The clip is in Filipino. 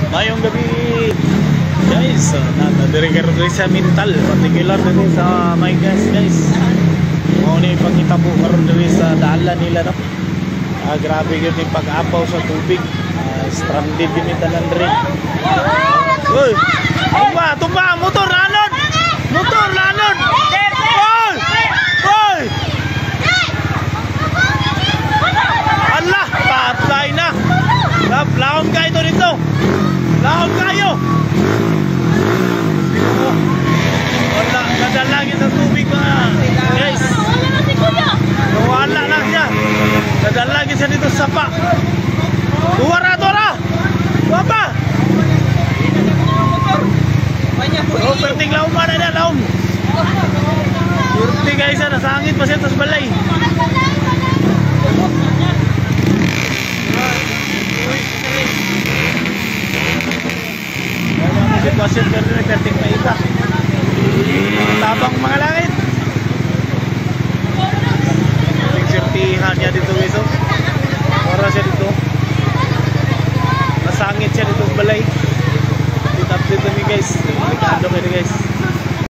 Ngayong gabi guys, nadirigar rin sa mental, particular rin sa my guys. Muna yung pangita po karoon rin sa daalan nila, no? Grabe yun yung pag-apaw sa tubig. Stranded yun yung tanan rin. Uy! Tumba! Motor! Lanon! Motor! Lanon! Uy! Uy! Allah! Patay na! Laon kayo dito! Laon kayo! Wala! Nadalagin sa tubig mga guys! Wala lang siya! Nadalagin siya dito sa sapa! Dora! Apa? Oh, perting laom mana dia laom. Perting guys, nasangit pa siya tas balay. Ano sitwasyon pero perting na iba. Tabang mga langit. Sertihan niya dito guys. Ora siya dito. Nasangit siya dito balay. Update kami guys. Delikado kayo guys.